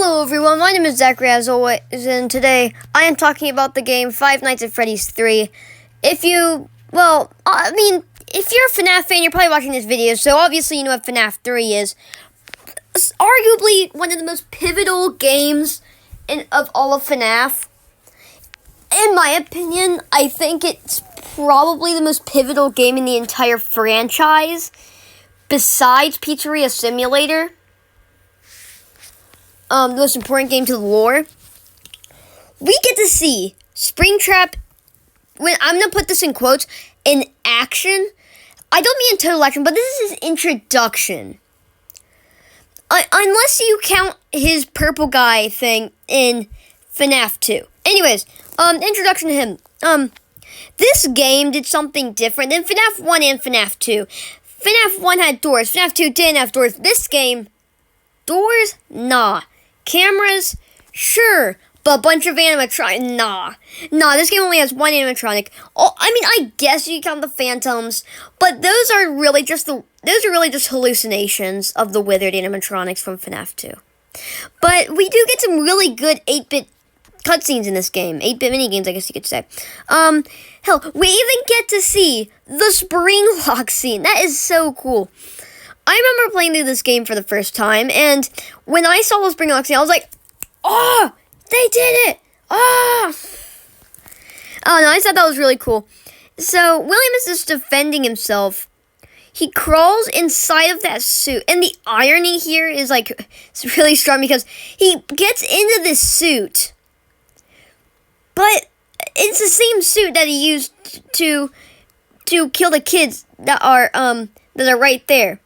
Hello everyone, my name is Zachary as always, and today I am talking about the game Five Nights at Freddy's 3. If you're a FNAF fan, you're probably watching this video, so obviously you know what FNAF 3 is. It's arguably one of the most pivotal games of all of FNAF. In my opinion, I think it's probably the most pivotal game in the entire franchise, besides Pizzeria Simulator. The most important game to the lore. We get to see Springtrap, I'm going to put this in quotes, in action. I don't mean in total action, but this is his introduction. Unless you count his purple guy thing in FNAF 2. Anyways, introduction to him. This game did something different than FNAF 1 and FNAF 2. FNAF 1 had doors, FNAF 2 didn't have doors. This game, doors? Nah. Cameras? Sure. But a bunch of animatronics? Nah, this game only has one animatronic. I guess you count the phantoms, but those are really just hallucinations of the withered animatronics from FNAF 2. But we do get some really good 8-bit cutscenes in this game. 8-bit minigames, I guess you could say. Hell, we even get to see the spring lock scene. That is so cool. I remember playing through this game for the first time, and when I saw the spring lock scene, I was like, oh, they did it! Oh! Oh no, I thought that was really cool. So, William is just defending himself. He crawls inside of that suit, and the irony here is, it's really strong because he gets into this suit, but it's the same suit that he used to kill the kids that are right there.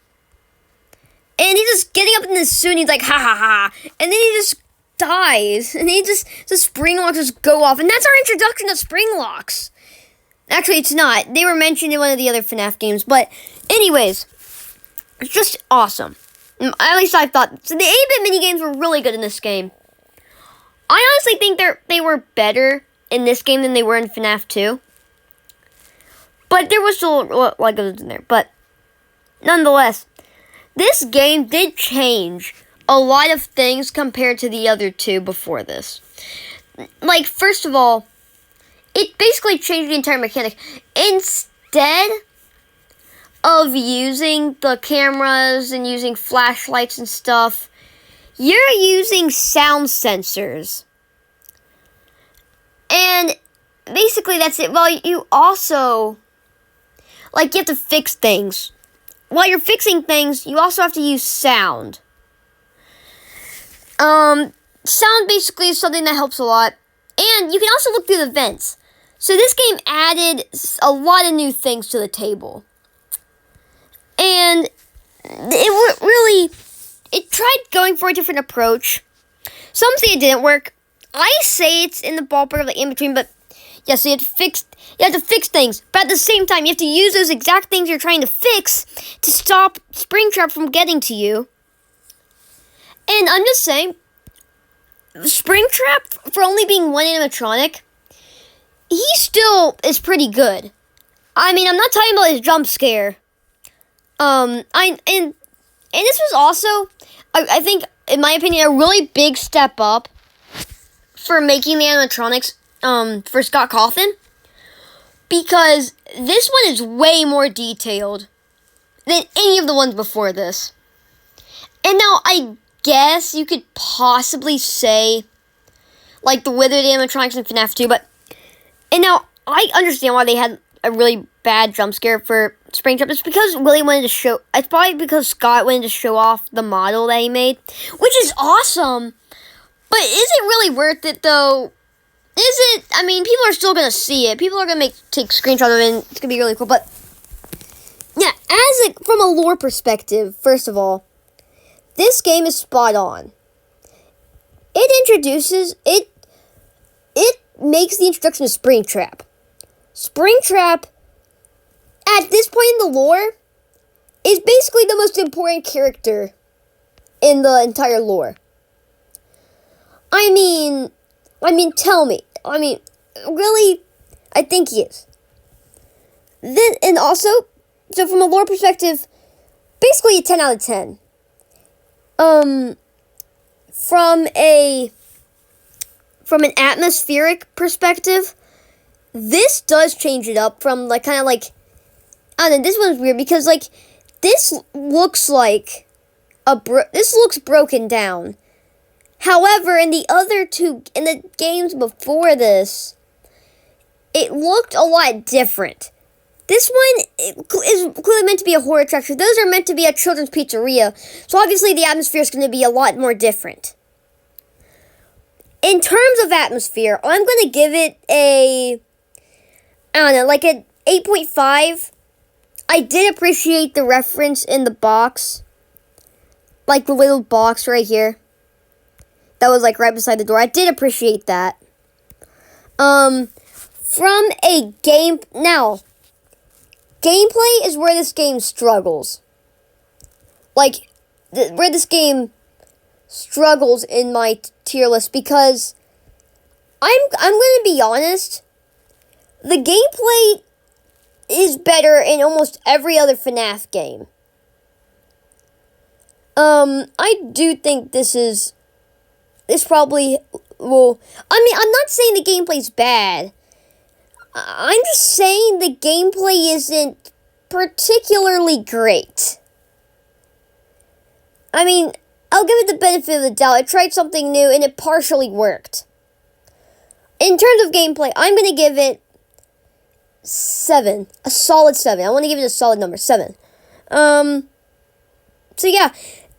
And he's just getting up in this suit, and he's like, ha ha ha. And then he just dies. And the spring locks just go off. And that's our introduction to spring locks. Actually, it's not. They were mentioned in one of the other FNAF games. But anyways, it's just awesome. At least I thought. So the 8-bit minigames were really good in this game. I honestly think they were better in this game than they were in FNAF 2. But there was still Legos in there. But nonetheless, this game did change a lot of things compared to the other two before this. First of all, it basically changed the entire mechanic. Instead of using the cameras and using flashlights and stuff, you're using sound sensors. And basically that's it. Well, you also, you have to fix things. While you're fixing things, you also have to use sound. Sound basically is something that helps a lot. And you can also look through the vents. So this game added a lot of new things to the table. And it tried going for a different approach. Some say it didn't work. I say it's in the ballpark of in between, but yeah, so you have to fix things, but at the same time, you have to use those exact things you're trying to fix to stop Springtrap from getting to you. And I'm just saying, Springtrap, for only being one animatronic, he still is pretty good. I'm not talking about his jump scare. And this was also, I think, in my opinion, a really big step up for making the animatronics for Scott Cawthon, because this one is way more detailed than any of the ones before this. And now I guess you could possibly say the withered animatronics in FNAF 2, and now I understand why they had a really bad jump scare for Springtrap. It's because it's probably because Scott wanted to show off the model that he made, which is awesome, but is it really worth it though? Is it? People are still going to see it. People are going to take screenshots of it, and it's going to be really cool. But, yeah, from a lore perspective, first of all, this game is spot on. It makes the introduction to Springtrap. Springtrap, at this point in the lore, is basically the most important character in the entire lore. Tell me. Really, I think he is. And also, so from a lore perspective, basically a 10 out of 10. from an atmospheric perspective, this does change it up from like kind of like, I don't know, this one's weird because like this looks like this looks broken down. However, in the games before this, it looked a lot different. This one is clearly meant to be a horror attraction. Those are meant to be a children's pizzeria, so obviously the atmosphere is going to be a lot more different. In terms of atmosphere, I'm going to give it like an 8.5. I did appreciate the reference in the box, like the little box right here. That was like right beside the door. I did appreciate that. From a gameplay is where this game struggles. Like, where this game struggles in my tier list because I'm going to be honest. The gameplay is better in almost every other FNAF game. I do think this probably will. I mean, I'm not saying the gameplay's bad. I'm just saying the gameplay isn't particularly great. I mean, I'll give it the benefit of the doubt. I tried something new and it partially worked. In terms of gameplay, I'm going to give it 7. A solid 7. I want to give it a solid number, 7. So yeah,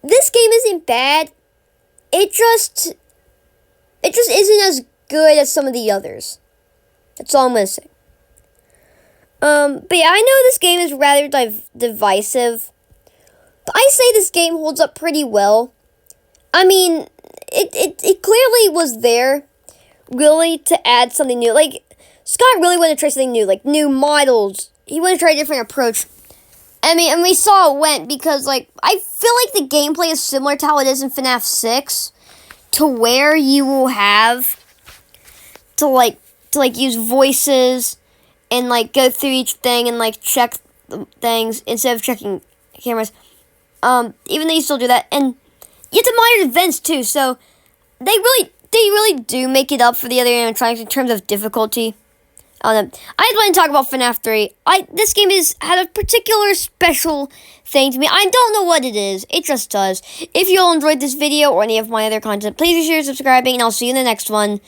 this game isn't bad. It just isn't as good as some of the others. That's all I'm going to say. But yeah, I know this game is rather divisive. But I say this game holds up pretty well. I mean, it clearly was there, really, to add something new. Like, Scott really wanted to try something new, like new models. He wanted to try a different approach. I mean, and we saw it went because, like, I feel like the gameplay is similar to how it is in FNAF 6, to where you will have to use voices and, like, go through each thing and, like, check things instead of checking cameras. Even though you still do that. And you have to monitor events, too, so they really do make it up for the other animatronics in terms of difficulty. I just want to talk about FNAF 3. This game had a particular special thing to me. I don't know what it is. It just does. If you all enjoyed this video or any of my other content, please be sure to subscribe, and I'll see you in the next one.